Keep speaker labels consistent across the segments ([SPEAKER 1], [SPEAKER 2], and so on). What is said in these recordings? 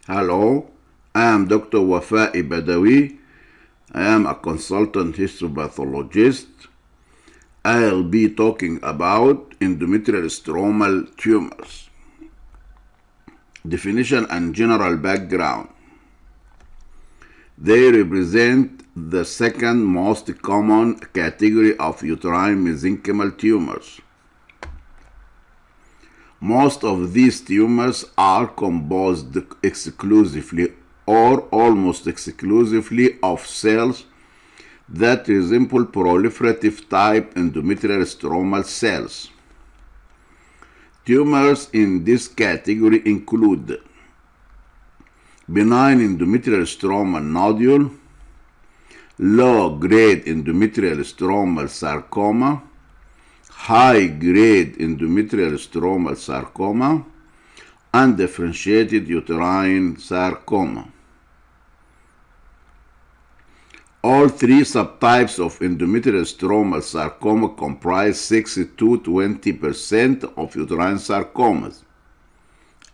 [SPEAKER 1] Hello, I am Dr. WAFAEY Badawy. I am a consultant histopathologist. I'll be talking about endometrial stromal tumors. Definition and general background. They represent the second most common category of uterine mesenchymal tumors. Most of these tumors are composed exclusively or almost exclusively of cells that resemble proliferative-type endometrial stromal cells. Tumors in this category include benign endometrial stromal nodule, low-grade endometrial stromal sarcoma, high-grade endometrial stromal sarcoma, undifferentiated uterine sarcoma. All three subtypes of endometrial stromal sarcoma comprise 6 to 20% of uterine sarcomas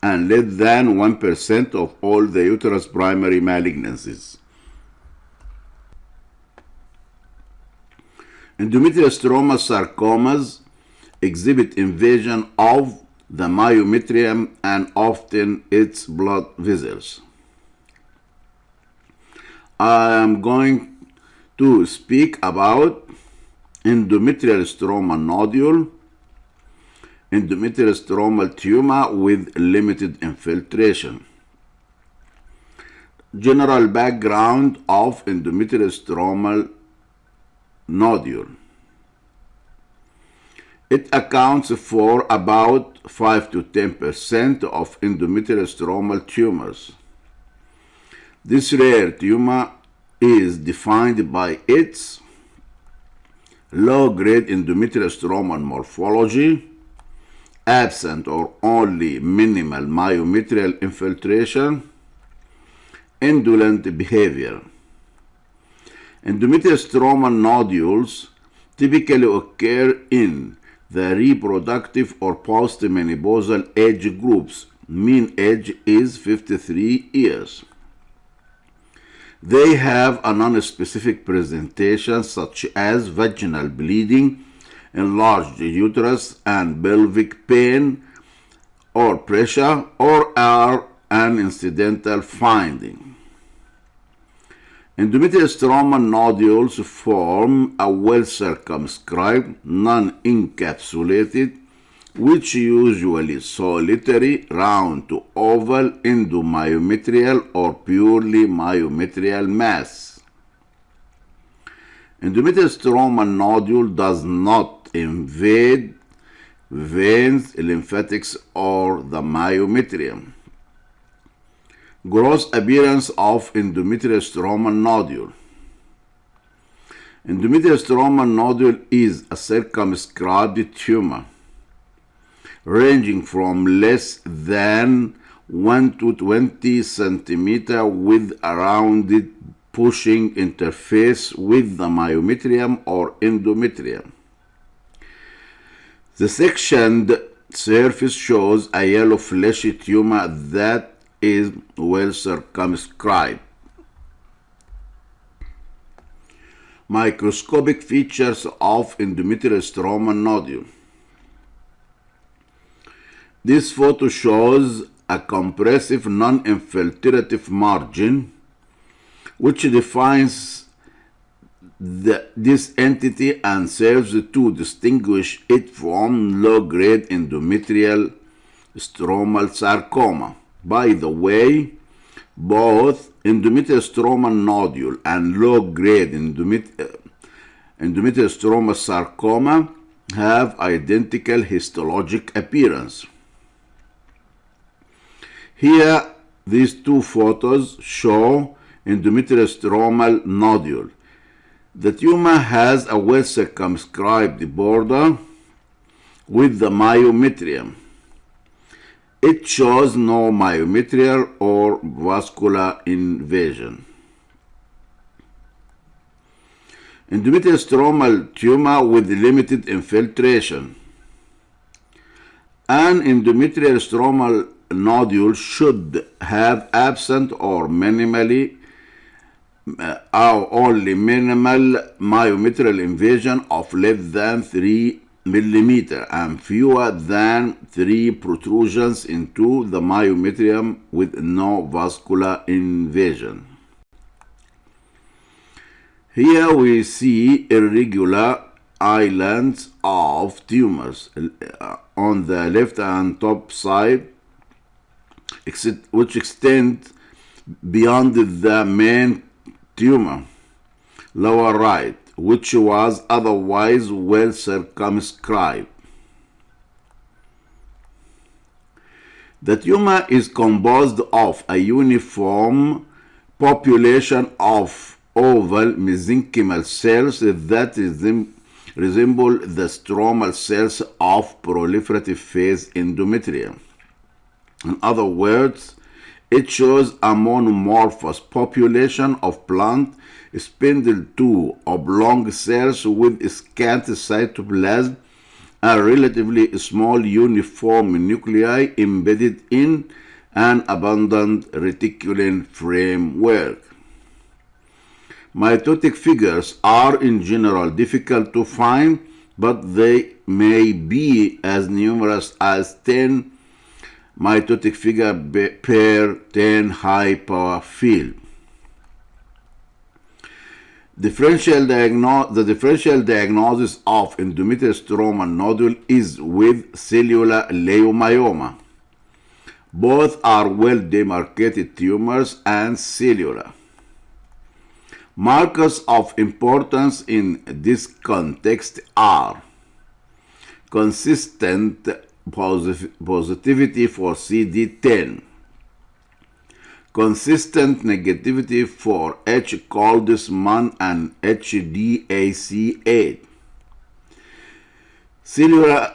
[SPEAKER 1] and less than 1% of all the uterus primary malignancies. Endometrial stromal sarcomas exhibit invasion of the myometrium and often its blood vessels. I am going to speak about endometrial stromal nodule, endometrial stromal tumor with limited infiltration. General background of endometrial stromal nodule. It accounts for about 5 to 10% of endometrial stromal tumors. This rare tumor is defined by its low-grade endometrial stromal morphology, absent or only minimal myometrial infiltration, indolent behavior. Endometrial stromal nodules typically occur in the reproductive or postmenopausal age groups. Mean age is 53 years. They have a non-specific presentation such as vaginal bleeding, enlarged uterus, and pelvic pain or pressure, or are an incidental finding. Endometrial stromal nodules form a well-circumscribed, non-encapsulated, which usually solitary, round to oval endomyometrial or purely myometrial mass. Endometrial stromal nodule does not invade veins, lymphatics, or the myometrium. Gross appearance of endometrial stromal nodule. Endometrial stromal nodule is a circumscribed tumor ranging from less than 1 to 20 centimeters with a rounded pushing interface with the myometrium or endometrium. The sectioned surface shows a yellow fleshy tumor that is well circumscribed. Microscopic features of endometrial stromal nodule. This photo shows a compressive non-infiltrative margin which defines this entity and serves to distinguish it from low-grade endometrial stromal sarcoma. By the way, both endometrial stromal nodule and low-grade endometrial stromal sarcoma have identical histologic appearance. Here, these two photos show endometrial stromal nodule. The tumor has a well-circumscribed border with the myometrium. It shows no myometrial or vascular invasion. Endometrial stromal tumor with limited infiltration. An endometrial stromal nodule should have absent or minimally or only minimal myometrial invasion of less than 3 millimeter and fewer than 3 protrusions into the myometrium with no vascular invasion. Here we see irregular islands of tumors on the left and top side, which extend beyond the main tumor, lower right, which was otherwise well circumscribed. The tumor is composed of a uniform population of oval mesenchymal cells that resemble the stromal cells of proliferative phase endometrium. In other words, it shows a monomorphous population of plant spindle 2 oblong cells with scant cytoplasm and relatively small uniform nuclei embedded in an abundant reticulin framework. Mitotic figures are in general difficult to find, but they may be as numerous as 10 mitotic figure per 10 high power field. The differential diagnosis of endometrial stromal nodule is with cellular leiomyoma. Both are well demarcated tumors and cellular. Markers of importance in this context are consistent positivity for CD10, consistent negativity for HGESS and HDAC8. Cellular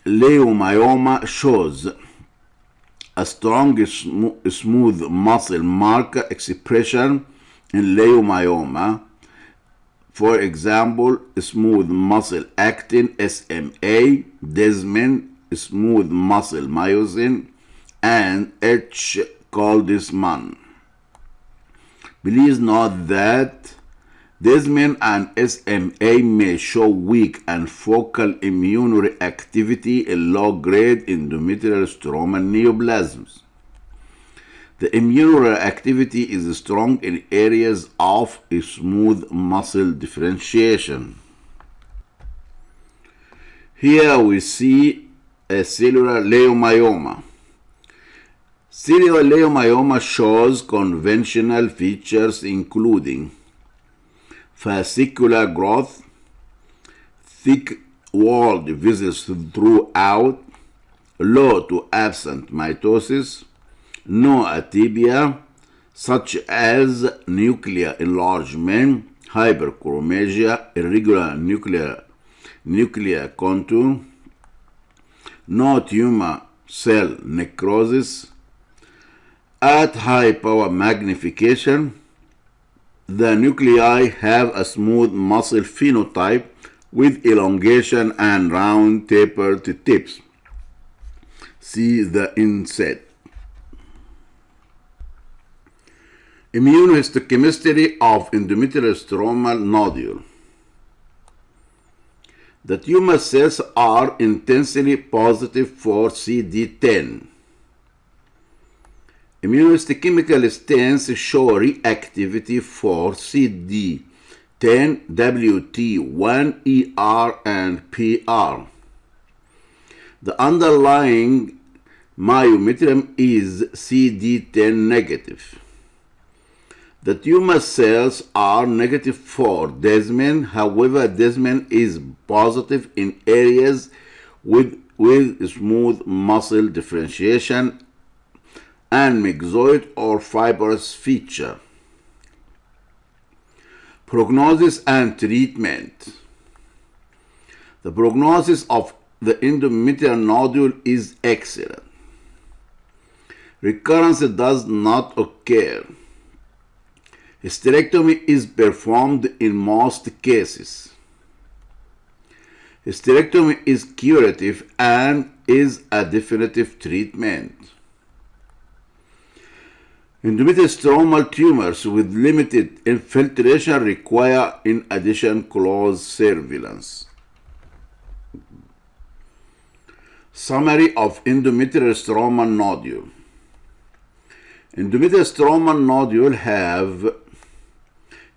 [SPEAKER 1] leiomyoma shows a strong smooth muscle marker expression in leiomyoma, for example, smooth muscle actin, SMA, desmin, smooth muscle myosin, and HGESS. Please note that desmin and SMA may show weak and focal immunoreactivity in low-grade endometrial stromal neoplasms. The immunoreactivity is strong in areas of smooth muscle differentiation. Here we see a cellular leiomyoma. Cellular leiomyoma shows conventional features including fascicular growth, thick-walled vessels throughout, low to absent mitosis, no atypia, such as nuclear enlargement, hyperchromasia, irregular nuclear contour, no tumor cell necrosis. At high power magnification, the nuclei have a smooth muscle phenotype with elongation and round tapered tips. See the inset. Immunohistochemistry of endometrial stromal nodule. The tumor cells are intensely positive for CD10. Immunohistochemical stains show reactivity for CD10, WT1, ER, and PR. The underlying myometrium is CD10 negative. The tumor cells are negative for desmin, however, desmin is positive in areas with smooth muscle differentiation and myxoid or fibrous feature. Prognosis and treatment. The prognosis of the endometrial nodule is excellent. Recurrence does not occur. Hysterectomy is performed in most cases. Hysterectomy is curative and is a definitive treatment. Endometrial stromal tumors with limited infiltration require, in addition, close surveillance. Summary of endometrial stromal nodule. Endometrial stromal nodule have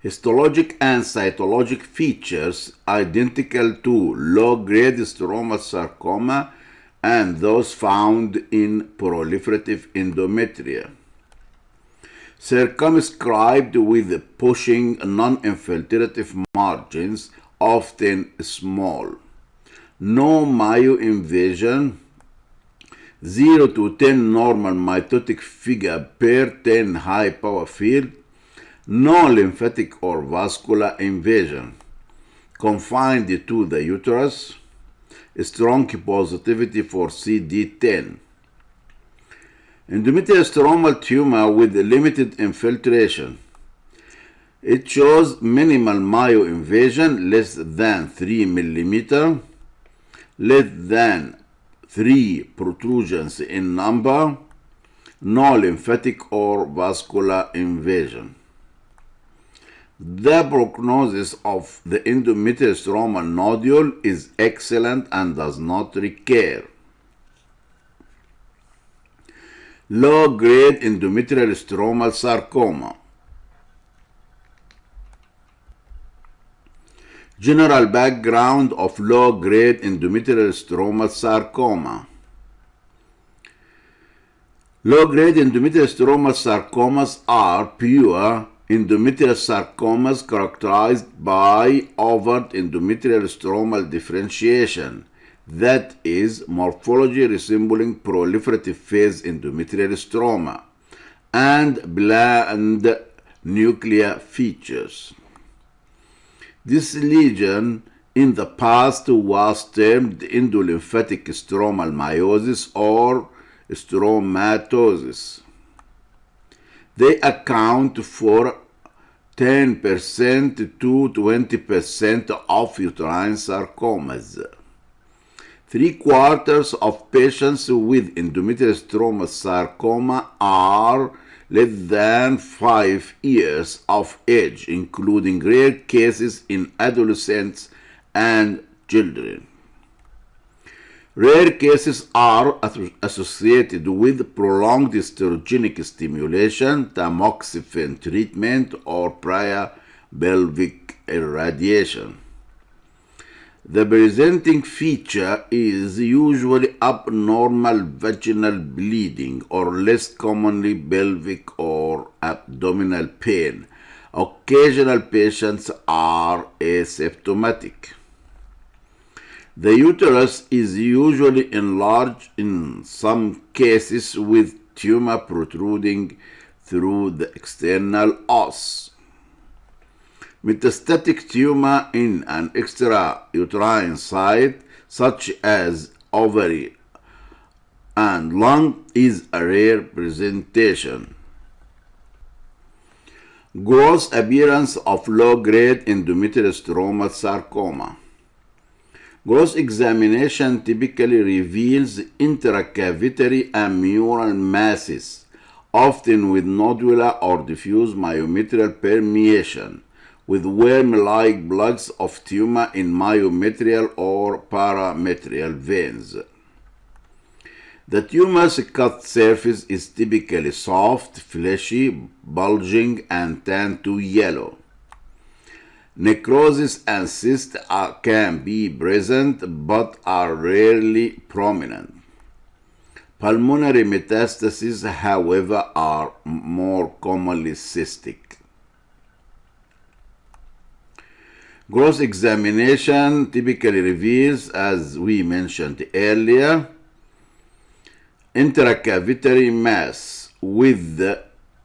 [SPEAKER 1] histologic and cytologic features identical to low-grade stromal sarcoma and those found in proliferative endometria. Circumscribed with pushing non-infiltrative margins, often small. No myo-invasion, 0 to 10 normal mitotic figure per 10 high power field, no lymphatic or vascular invasion, confined to the uterus, strong positivity for CD10. Endometrial stromal tumor with limited infiltration. It shows minimal myo-invasion, less than 3 mm, less than 3 protrusions in number, no lymphatic or vascular invasion. The prognosis of the endometrial stromal nodule is excellent and does not recur. Low-grade endometrial stromal sarcoma. General background of low-grade endometrial stromal sarcoma. Low-grade endometrial stromal sarcomas are pure endometrial sarcomas characterized by overt endometrial stromal differentiation, that is, morphology resembling proliferative phase endometrial stroma, and bland nuclear features. This lesion in the past was termed endolymphatic stromal meiosis or stromatosis. They account for 10% to 20% of uterine sarcomas. 3/4 of patients with endometrial stromal sarcoma are less than 5 years of age, including rare cases in adolescents and children. Rare cases are associated with prolonged estrogenic stimulation, tamoxifen treatment, or prior pelvic irradiation. The presenting feature is usually abnormal vaginal bleeding or less commonly pelvic or abdominal pain. Occasional patients are asymptomatic. The uterus is usually enlarged in some cases with tumor protruding through the external os. Metastatic tumor in an extrauterine site, such as ovary and lung, is a rare presentation. Gross appearance of low-grade endometrial stromal sarcoma. Gross examination typically reveals intracavitary and mural masses, often with nodular or diffuse myometrial permeation, with worm-like plugs of tumor in myometrial or parametrial veins. The tumor's cut surface is typically soft, fleshy, bulging, and tanned to yellow. Necrosis and cysts can be present but are rarely prominent. Pulmonary metastases, however, are more commonly cystic. Gross examination typically reveals, as we mentioned earlier, intracavitary mass with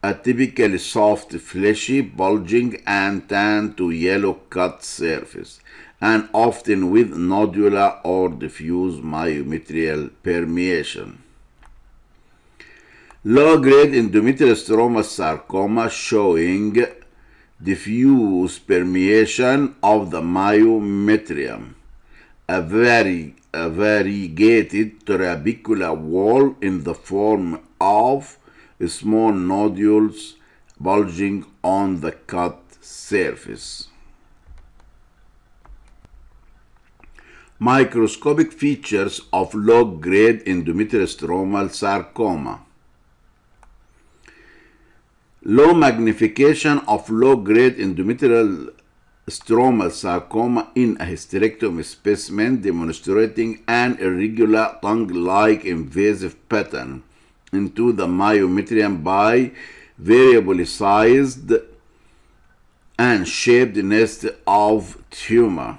[SPEAKER 1] a typically soft, fleshy, bulging, and tan to yellow cut surface, and often with nodular or diffuse myometrial permeation. Low-grade endometrial stromal sarcoma showing diffuse permeation of the myometrium, a variegated trabecular wall in the form of small nodules bulging on the cut surface. Microscopic features of low-grade endometrial stromal sarcoma. Low magnification of low-grade endometrial stromal sarcoma in a hysterectomy specimen demonstrating an irregular tongue-like invasive pattern into the myometrium by variably sized and shaped nest of tumor.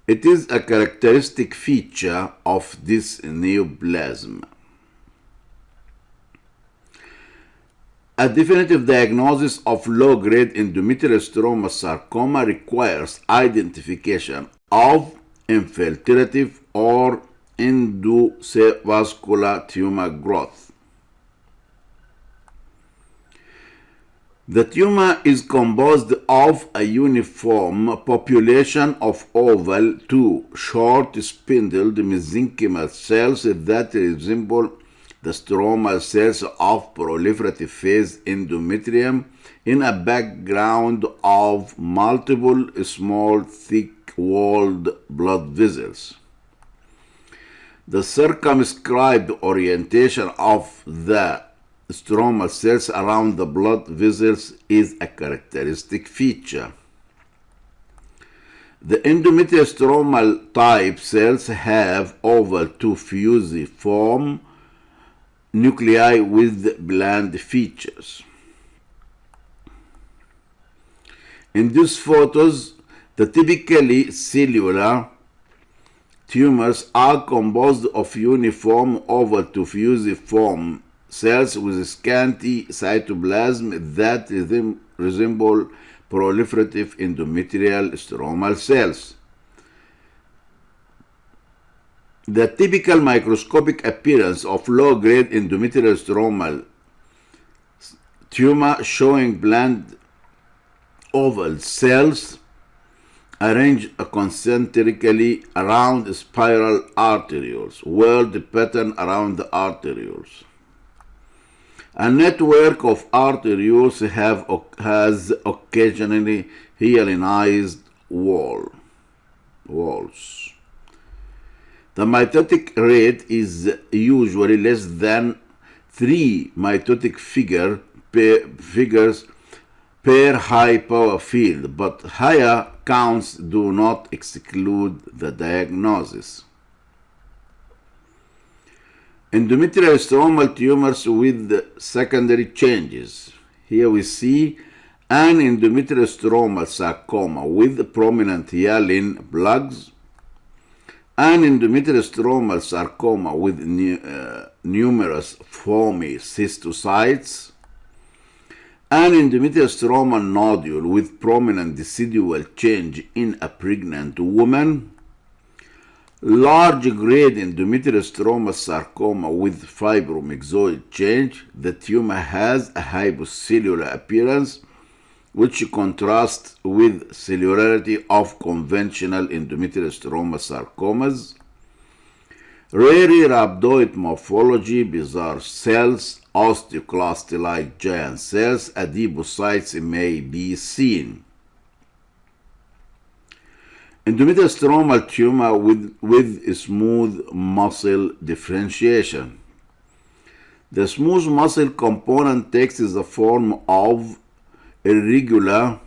[SPEAKER 1] It is a characteristic feature of this neoplasm. A definitive diagnosis of low-grade endometrial stromal sarcoma requires identification of infiltrative or endovascular tumor growth. The tumor is composed of a uniform population of oval to short spindled mesenchymal cells that resemble the stromal cells of proliferative phase endometrium in a background of multiple small thick-walled blood vessels. The circumscribed orientation of the stromal cells around the blood vessels is a characteristic feature. The endometrial stromal type cells have oval to fusiform nuclei with bland features. In these photos, the typically cellular tumors are composed of uniform oval to fusiform cells with scanty cytoplasm that resemble proliferative endometrial stromal cells. The typical microscopic appearance of low-grade endometrial stromal tumor showing bland oval cells arranged concentrically around spiral arterioles, whorled pattern around the arterioles. A network of arterioles has occasionally hyalinized walls. The mitotic rate is usually less than 3 mitotic figures per high power field, but higher counts do not exclude the diagnosis. Endometrial stromal tumors with secondary changes. Here we see an endometrial stromal sarcoma with prominent hyaline plugs, an endometrial stromal sarcoma with numerous foamy cystocytes, an endometrial stromal nodule with prominent decidual change in a pregnant woman, large-grade endometrial stromal sarcoma with fibromyxoid change. The tumor has a hypocellular appearance, which contrasts with cellularity of conventional endometrial stromal sarcomas. Rare rhabdoid morphology, bizarre cells, osteoclast-like giant cells, adipocytes may be seen. Endometrial stromal tumor with smooth muscle differentiation. The smooth muscle component takes the form of irregular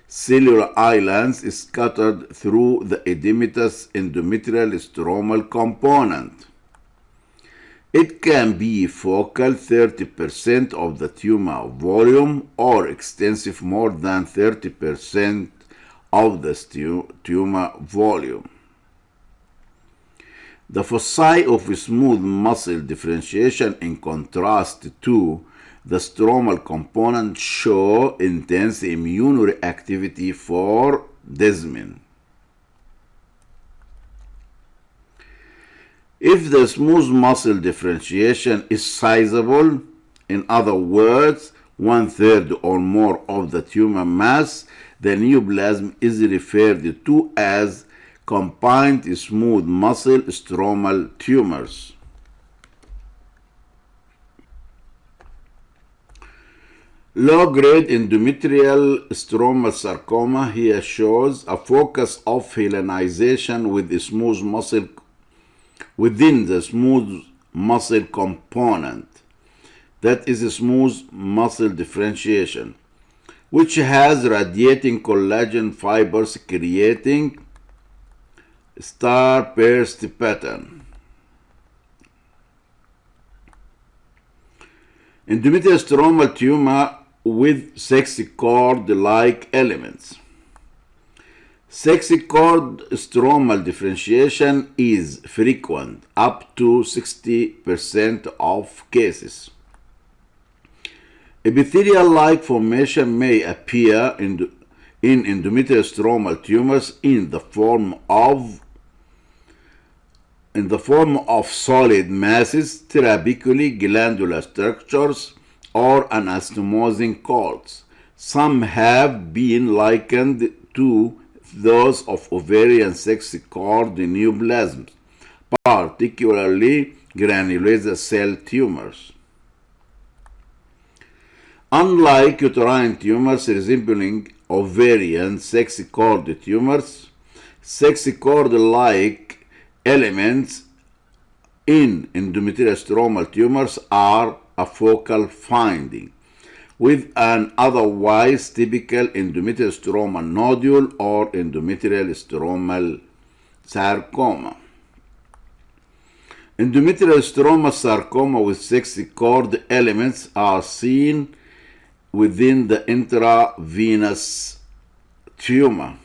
[SPEAKER 1] cellular islands scattered through the edematous endometrial stromal component. It can be focal, 30% of the tumor volume, or extensive, more than 30% of the tumor volume. The foci of smooth muscle differentiation, in contrast to the stromal component, show intense immunoreactivity for desmin. If the smooth muscle differentiation is sizable, in other words, 1/3 or more of the tumor mass, the neoplasm is referred to as combined smooth muscle stromal tumors. Low-grade endometrial stromal sarcoma here shows a focus of helionization with the smooth muscle within the smooth muscle component, that is a smooth muscle differentiation, which has radiating collagen fibers creating star-burst pattern. Endometrial stromal tumor with sexy cord-like elements. Sexy cord stromal differentiation is frequent, up to 60% of cases. Epithelial-like formation may appear in endometrial stromal tumors in the form of solid masses, trabeculae, glandular structures, or anastomosing cords. Some have been likened to those of ovarian sexy cord neoplasms, particularly granulosa cell tumors. Unlike uterine tumors resembling ovarian sexy cord tumors, sexy cord-like elements in endometrial stromal tumors are a focal finding, with an otherwise typical endometrial stromal nodule or endometrial stromal sarcoma. Endometrial stromal sarcoma with sexy cord elements are seen within the intravenous tumor.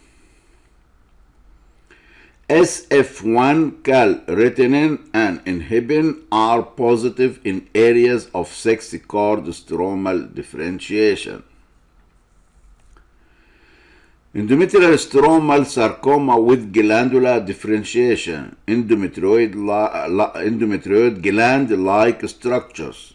[SPEAKER 1] SF1, calretinin, and inhibin are positive in areas of sexy cord stromal differentiation. Endometrial stromal sarcoma with glandular differentiation, endometrioid gland-like structures.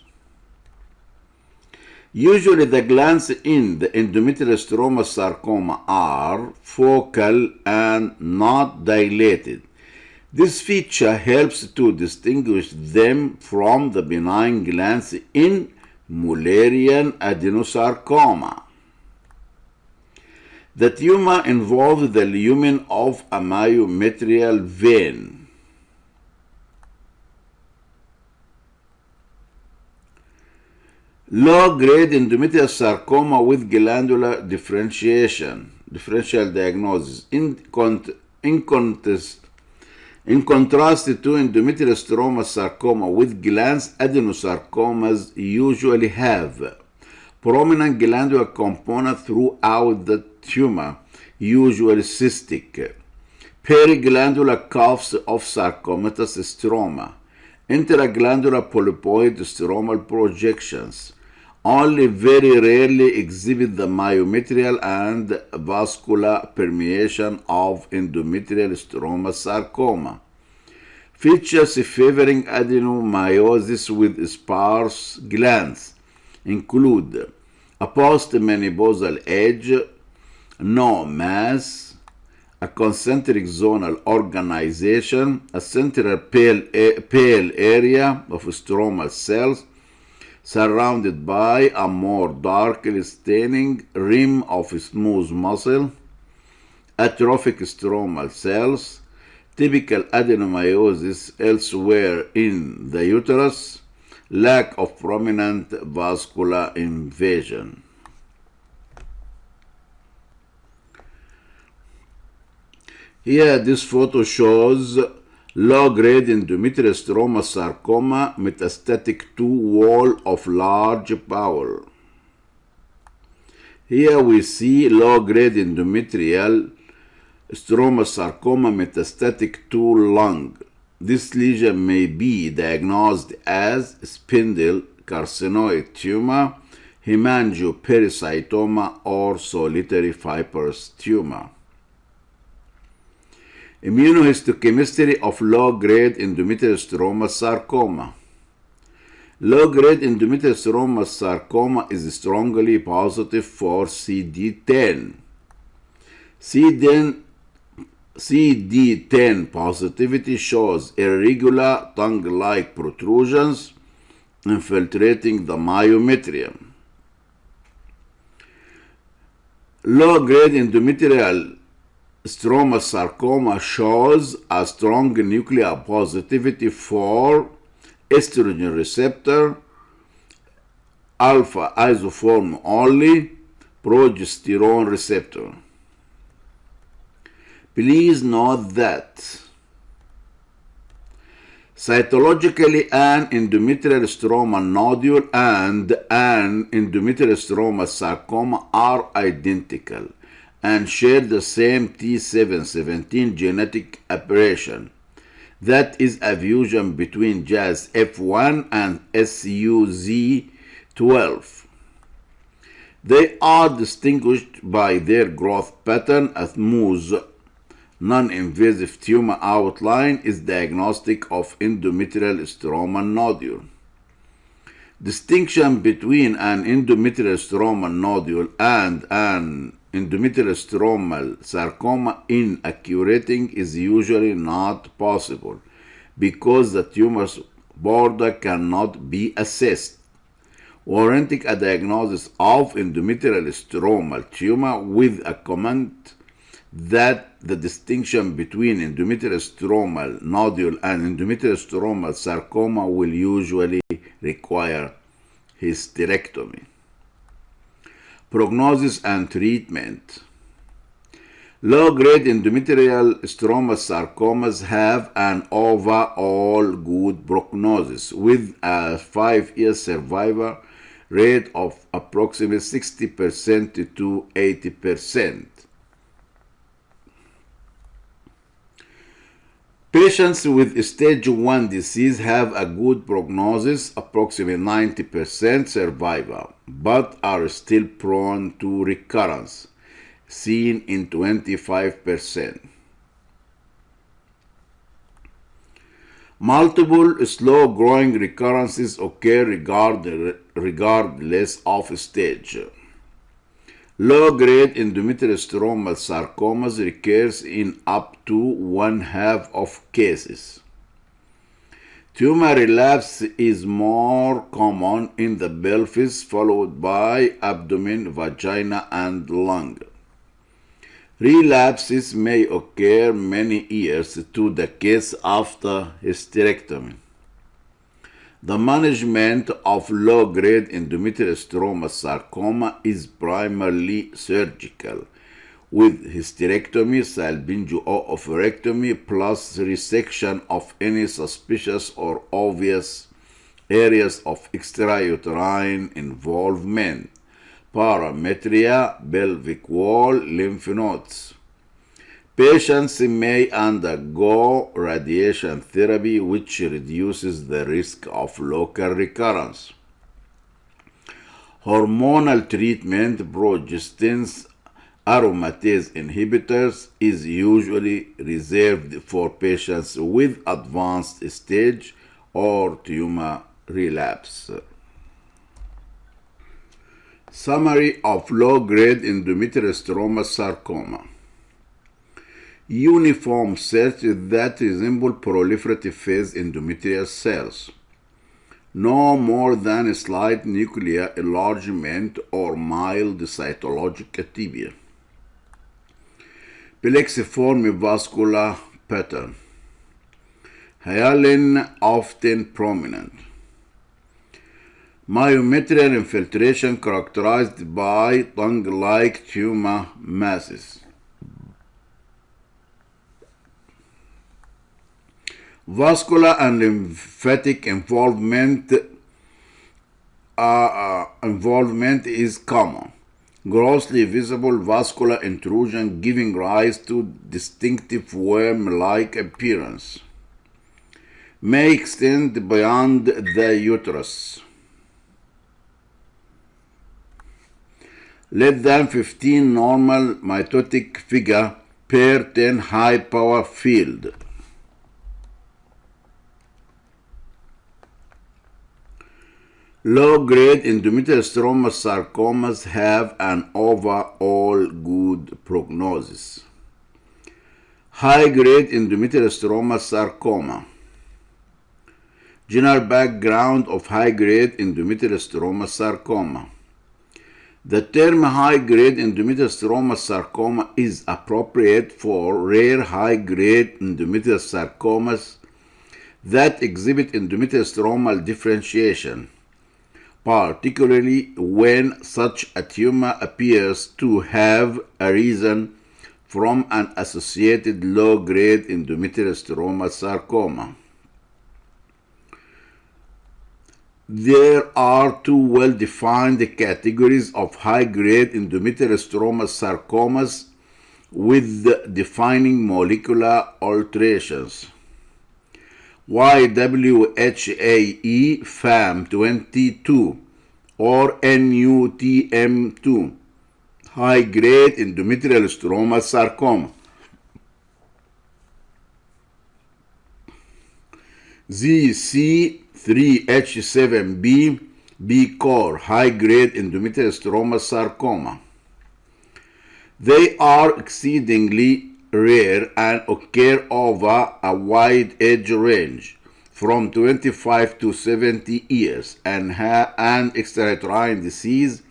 [SPEAKER 1] Usually the glands in the endometrial stromal sarcoma are focal and not dilated. This feature helps to distinguish them from the benign glands in Mullerian adenosarcoma. The tumor involves the lumen of a myometrial vein. Low-grade endometrial sarcoma with glandular differential diagnosis. In contrast to endometrial stromal sarcoma with glands, adenosarcomas usually have prominent glandular component throughout the tumor, usually cystic, periglandular cuffs of sarcomatous stroma, interglandular polypoid stromal projections. Only very rarely exhibit the myometrial and vascular permeation of endometrial stromal sarcoma. Features favoring adenomyosis with sparse glands include a postmenopausal age, no mass, a concentric zonal organization, a central pale area of stromal cells, surrounded by a more darkly staining rim of smooth muscle, atrophic stromal cells, typical adenomyosis elsewhere in the uterus, lack of prominent vascular invasion. Here this photo shows low-grade endometrial stromal sarcoma metastatic to wall of large bowel. Here we see low-grade endometrial stromal sarcoma metastatic to lung. This lesion may be diagnosed as spindle carcinoid tumor, hemangiopericytoma, or solitary fibrous tumor. Immunohistochemistry of low-grade endometrial stromal sarcoma. Low-grade endometrial stromal sarcoma is strongly positive for CD10. CD10 positivity shows irregular tongue-like protrusions infiltrating the myometrium. Low-grade endometrial stromal sarcoma shows a strong nuclear positivity for estrogen receptor, alpha isoform only, progesterone receptor. Please note that cytologically an endometrial stromal nodule and an endometrial stromal sarcoma are identical and share the same T717 genetic aberration. That is a fusion between GLESS-F1 and SUZ12. They are distinguished by their growth pattern. A smooth, non-invasive tumor outline is diagnostic of endometrial stromal nodule. Distinction between an endometrial stromal nodule and an endometrial stromal sarcoma in accurating is usually not possible because the tumor's border cannot be assessed, warranting a diagnosis of endometrial stromal tumor with a comment that the distinction between endometrial stromal nodule and endometrial stromal sarcoma will usually require hysterectomy. Prognosis and treatment. Low-grade endometrial stromal sarcomas have an overall good prognosis with a 5-year survival rate of approximately 60% to 80%. Patients with stage 1 disease have a good prognosis, approximately 90% survival, but are still prone to recurrence, seen in 25%. Multiple slow-growing recurrences occur regardless of stage. Low-grade endometrial stromal sarcomas recurs in up to 1/2 of cases. Tumor relapse is more common in the pelvis, followed by abdomen, vagina, and lung. Relapses may occur many years to decades after hysterectomy. The management of low-grade endometrial stromal sarcoma is primarily surgical, with hysterectomy, salpingo-oophorectomy, plus resection of any suspicious or obvious areas of extrauterine involvement, parametria, pelvic wall, lymph nodes. Patients may undergo radiation therapy, which reduces the risk of local recurrence. Hormonal treatment, progestin aromatase inhibitors, is usually reserved for patients with advanced stage or tumor relapse. Summary of low-grade endometrial stromal sarcoma. Uniform cells that resemble proliferative phase endometrial cells. No more than a slight nuclear enlargement or mild cytologic atypia. Plexiform vascular pattern. Hyaline often prominent. Myometrial infiltration characterized by tongue-like tumor masses. Vascular and lymphatic involvement is common. Grossly visible vascular intrusion giving rise to distinctive worm-like appearance. May extend beyond the uterus. Less than 15 normal mitotic figure per 10 high power field. Low-grade endometrial stromal sarcomas have an overall good prognosis. High-grade endometrial stromal sarcoma. General background of high-grade endometrial stromal sarcoma. The term high-grade endometrial stromal sarcoma is appropriate for rare high-grade endometrial sarcomas that exhibit endometrial stromal differentiation, particularly when such a tumor appears to have arisen from an associated low-grade endometrial stromal sarcoma. There are two well-defined categories of high-grade endometrial stromal sarcomas with defining molecular alterations. YWHAE FAM22 or NUTM2, high-grade endometrial stromal sarcoma. ZC3H7B B-core, high-grade endometrial stromal sarcoma. They are exceedingly rare and occur over a wide age range from 25 to 70 years, and extrauterine disease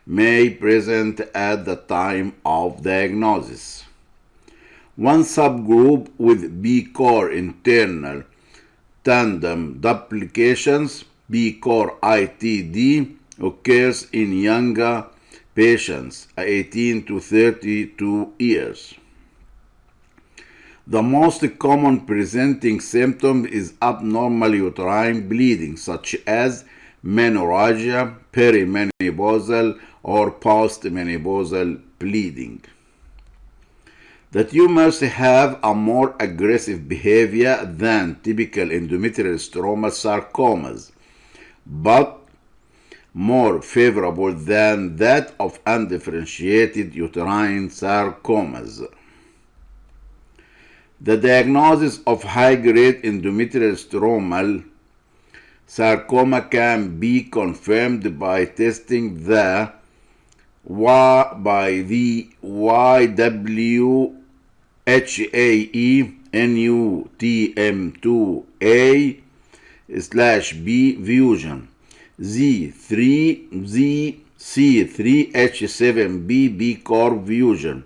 [SPEAKER 1] may present at the time of diagnosis. One subgroup with B-core internal tandem duplications, B-core ITD, occurs in younger patients, 18 to 32 years. The most common presenting symptom is abnormal uterine bleeding, such as menorrhagia, perimenopausal, or postmenopausal bleeding. The tumors have a more aggressive behavior than typical endometrial stromal sarcomas, but more favorable than that of undifferentiated uterine sarcomas. The diagnosis of high-grade endometrial stromal sarcoma can be confirmed by testing the YWHAE NUTM2A/B fusion, C3H7B B-core fusion,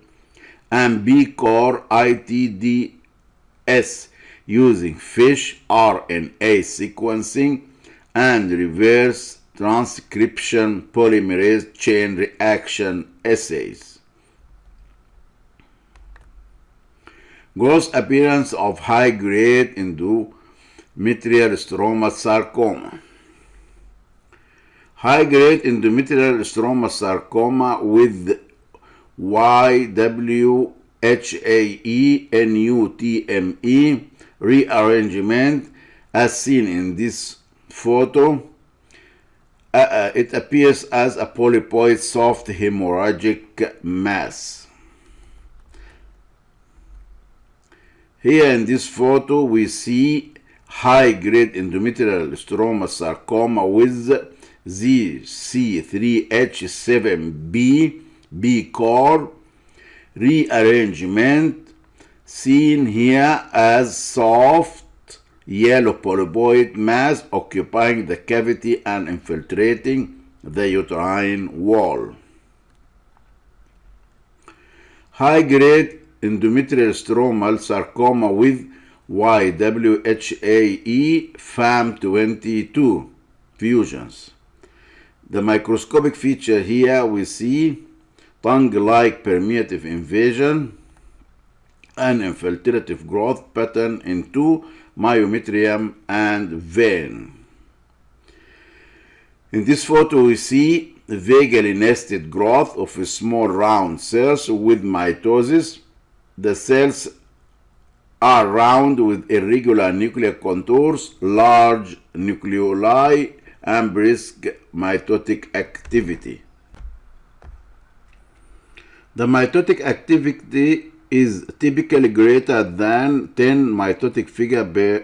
[SPEAKER 1] and B-core ITDS using FISH RNA sequencing and reverse transcription polymerase chain reaction assays. Gross appearance of high-grade endometrial stromal sarcoma. High-grade endometrial stromal sarcoma with YWHAE NUTME rearrangement, as seen in this photo. It appears as a polypoid soft hemorrhagic mass. Here in this photo we see high-grade endometrial stromal sarcoma with ZC3H7B B-core rearrangement, seen here as soft yellow polypoid mass occupying the cavity and infiltrating the uterine wall. High-grade endometrial stromal sarcoma with YWHAE FAM22 fusions. The microscopic feature here we see tongue-like permeative invasion and infiltrative growth pattern into myometrium and vein. In this photo we see vagally nested growth of small round cells with mitosis. The cells are round with irregular nuclear contours, large nucleoli, and brisk mitotic activity. The mitotic activity is typically greater than 10 mitotic figure per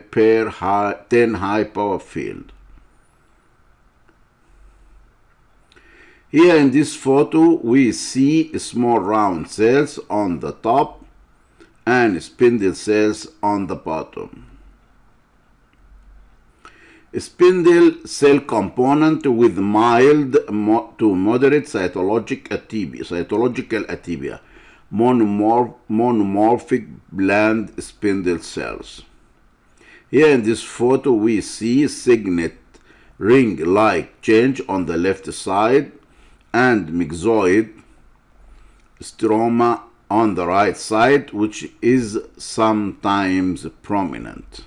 [SPEAKER 1] 10 high power field. Here in this photo we see small round cells on the top and spindle cells on the bottom. Spindle cell component with mild to moderate cytological atypia, monomorphic bland spindle cells. Here in this photo we see signet ring-like change on the left side and myxoid stroma on the right side, which is sometimes prominent.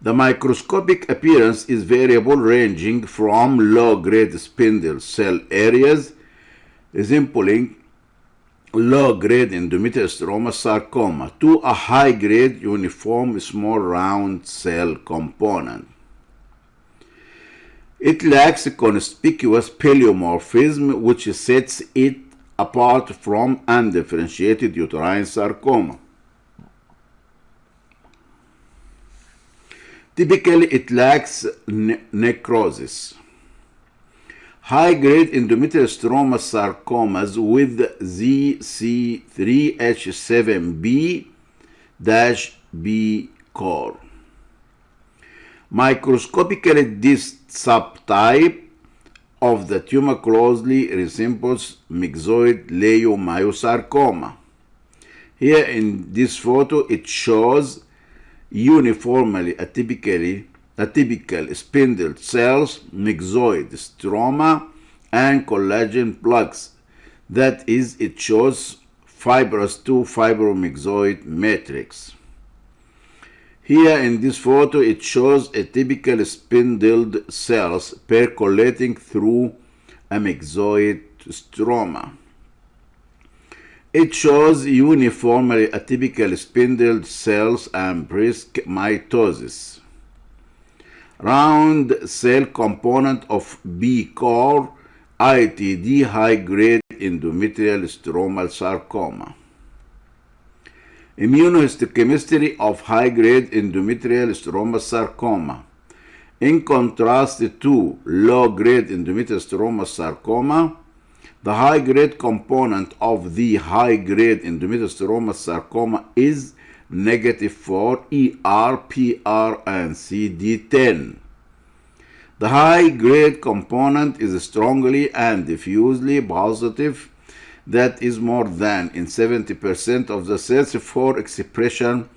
[SPEAKER 1] The microscopic appearance is variable, ranging from low-grade spindle cell areas resembling low-grade endometrial stromal sarcoma to a high-grade uniform small round cell component. It lacks a conspicuous pleomorphism, which sets it apart from undifferentiated uterine sarcoma. Typically, it lacks necrosis. High-grade endometrial stromal sarcomas with ZC3H7B-B core. Microscopically, this subtype of the tumor closely resembles myxoid leiomyosarcoma. Here in this photo, it shows uniformly atypical spindle cells, myxoid stroma, and collagen plugs. That is, it shows fibrous to fibromyxoid matrix. Here in this photo, it shows atypical spindled cells percolating through a myxoid stroma. It shows uniformly atypical spindled cells and brisk mitosis. Round cell component of B core, ITD, high-grade endometrial stromal sarcoma. Immunohistochemistry of high-grade endometrial stromal sarcoma. In contrast to low-grade endometrial stromal sarcoma, the high-grade component of the high-grade endometrial stromal sarcoma is negative for ER, PR, and CD10. The high-grade component is strongly and diffusely positive, that is more than in 70% of the cells, for expression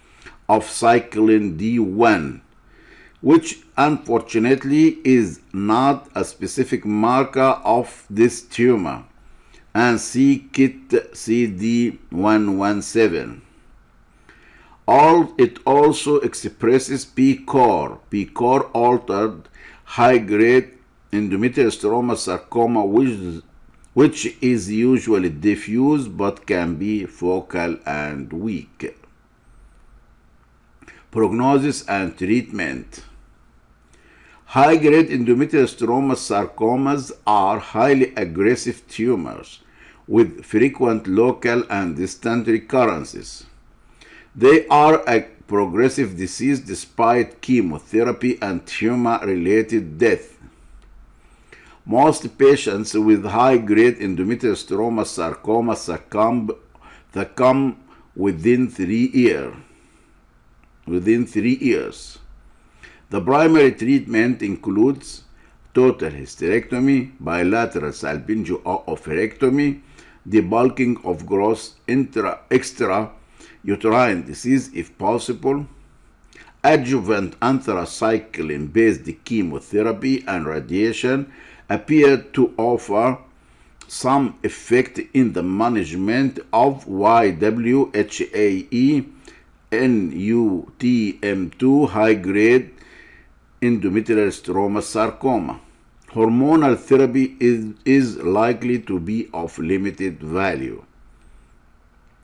[SPEAKER 1] of cyclin D1, which unfortunately is not a specific marker of this tumor, and see KIT CD117. It also expresses P-core altered high-grade endometrial stromal sarcoma, which is usually diffuse but can be focal and weak. Prognosis and treatment. High-grade endometrial stromal sarcomas are highly aggressive tumors with frequent local and distant recurrences. They are a progressive disease despite chemotherapy and tumor-related death. Most patients with high-grade endometrial stromal sarcoma succumb within 3 years. The primary treatment includes total hysterectomy, bilateral salpingo-oophorectomy, debulking of gross extrauterine disease if possible, adjuvant anthracycline-based chemotherapy and radiation appear to offer some effect in the management of YWHAE NUTM2 high-grade endometrial stromal sarcoma. Hormonal therapy is likely to be of limited value.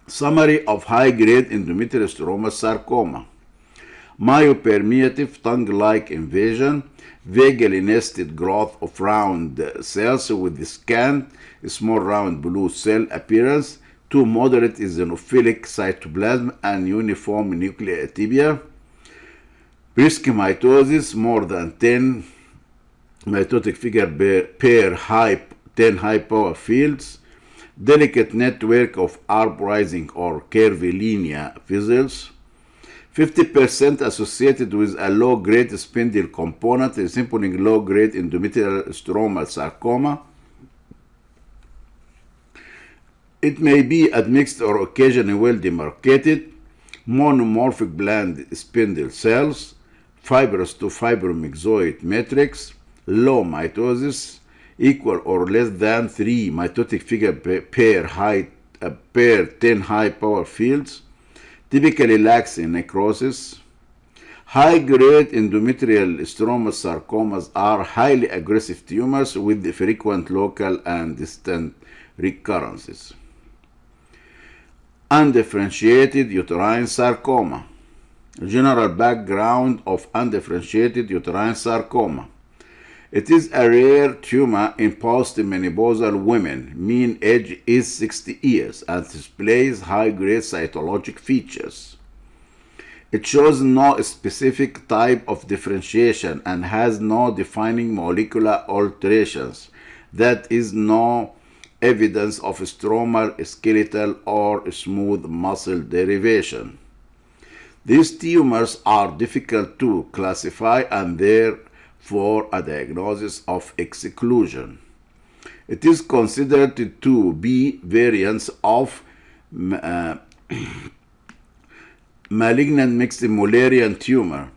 [SPEAKER 1] Summary of high-grade endometrial stromal sarcoma. Myopermeative tongue-like invasion, vagally nested growth of round cells with scant, small round blue cell appearance, to moderate eosinophilic cytoplasm and uniform nuclear atypia, brisk mitosis, more than 10 mitotic figure per 10 high power fields, delicate network of uprising or curvilinear vessels, 50% associated with a low-grade spindle component resembling low-grade endometrial stromal sarcoma. It may be admixed or occasionally well demarcated, monomorphic bland spindle cells, fibrous to fibromyxoid matrix, low mitosis, equal or less than 3 mitotic figure per 10 high power fields, typically lacks in necrosis. High-grade endometrial stromal sarcomas are highly aggressive tumors with frequent local and distant recurrences. Undifferentiated uterine sarcoma. General background of undifferentiated uterine sarcoma. It is a rare tumor in postmenopausal women. Mean age is 60 years and displays high-grade cytologic features. It shows no specific type of differentiation and has no defining molecular alterations. That is, no evidence of stromal, skeletal, or smooth muscle derivation. These tumors are difficult to classify and therefore a diagnosis of exclusion. It is considered to be variants of malignant mixed Mullerian tumor,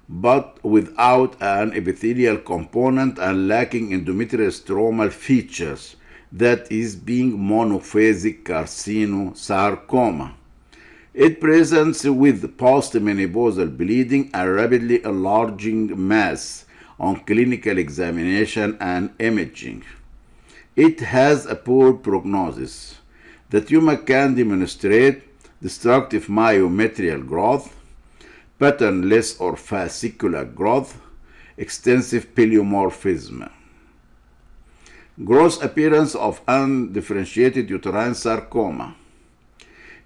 [SPEAKER 1] but without an epithelial component and lacking endometrial stromal features, that is, being monophasic carcinosarcoma. It presents with postmenopausal bleeding and rapidly enlarging mass on clinical examination and imaging. It has a poor prognosis. The tumor can demonstrate destructive myometrial growth, patternless or fascicular growth, extensive pleomorphism. Gross appearance of undifferentiated uterine sarcoma.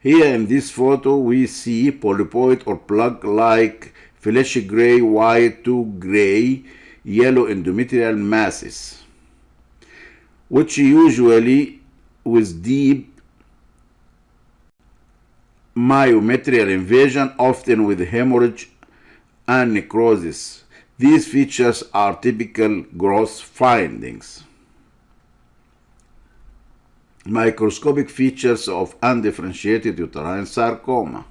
[SPEAKER 1] Here in this photo we see polypoid or plug-like fleshy gray, white to gray, yellow endometrial masses, which usually with deep myometrial invasion, often with hemorrhage and necrosis. These features are typical gross findings. Microscopic features of undifferentiated uterine sarcoma.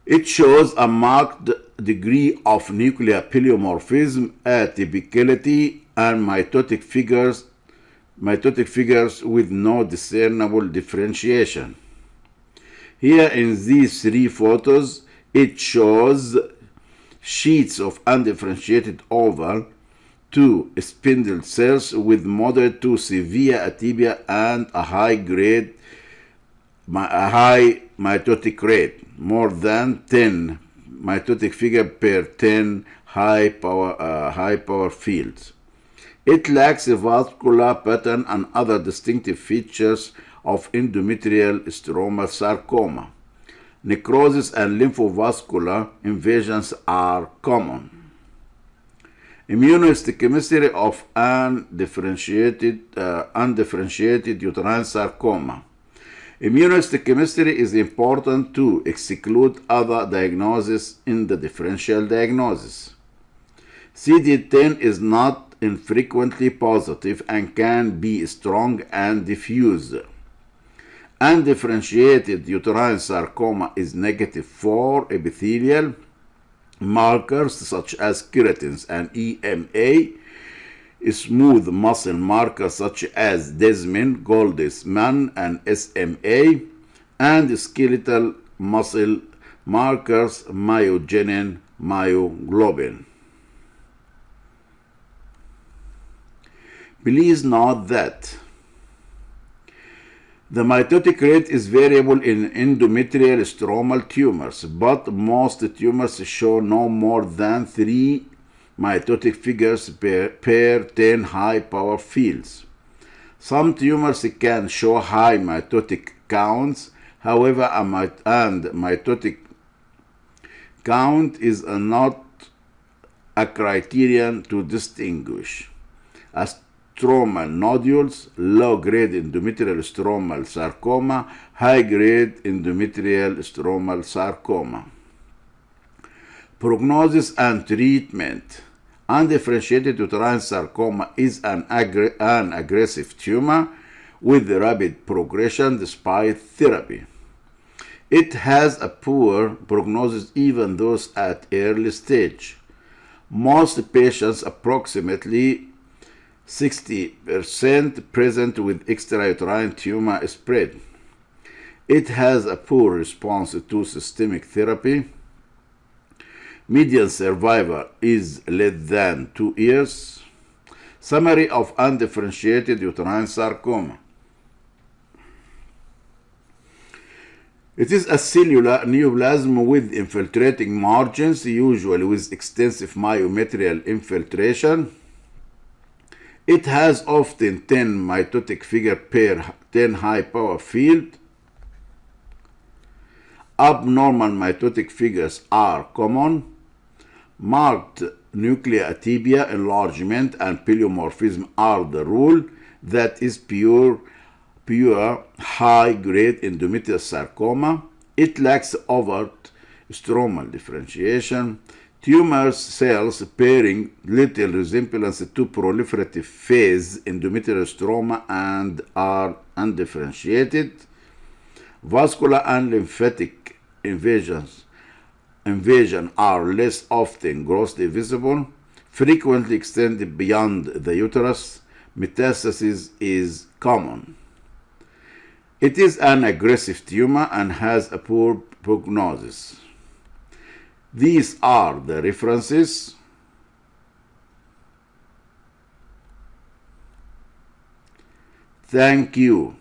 [SPEAKER 1] It shows a marked degree of nuclear pleomorphism, atypicality, and mitotic figures with no discernible differentiation. Here in these three photos, it shows sheets of undifferentiated oval to spindle cells with moderate to severe atypia and a high mitotic rate, more than 10 mitotic figure per 10 high power fields. It lacks a vascular pattern and other distinctive features of endometrial stromal sarcoma. Necrosis and lymphobascular invasions are common. Immunohistochemistry of undifferentiated uterine sarcoma. Immunohistochemistry is important to exclude other diagnoses in the differential diagnosis. CD10 is not infrequently positive and can be strong and diffuse. Undifferentiated uterine sarcoma is negative for epithelial markers such as keratins and EMA, smooth muscle markers such as Desmin, Goldesman, and SMA, and skeletal muscle markers myogenin, myoglobin. Please note that the mitotic rate is variable in endometrial stromal tumors, but most tumors show no more than 3 mitotic figures per 10 high power fields. Some tumors can show high mitotic counts, however, mitotic count is not a criterion to distinguish. A stromal nodules, low-grade endometrial stromal sarcoma, high-grade endometrial stromal sarcoma. Prognosis and treatment. Undifferentiated uterine sarcoma is an aggressive tumor with rapid progression despite therapy. It has a poor prognosis even those at early stage. Most patients, approximately 60%, present with extrauterine tumor spread. It has a poor response to systemic therapy. Median survival is less than 2 years. Summary of undifferentiated uterine sarcoma. It is a cellular neoplasm with infiltrating margins, usually with extensive myometrial infiltration. It has often 10 mitotic figure per 10 high power field. Abnormal mitotic figures are common. Marked nuclear atypia, enlargement, and pleomorphism are the rule. That is pure high-grade endometrial sarcoma. It lacks overt stromal differentiation. Tumor cells bearing little resemblance to proliferative phase endometrial stroma and are undifferentiated. Vascular and lymphatic invasion are less often grossly visible, frequently extended beyond the uterus. Metastasis is common. It is an aggressive tumor and has a poor prognosis. These are the references. Thank you.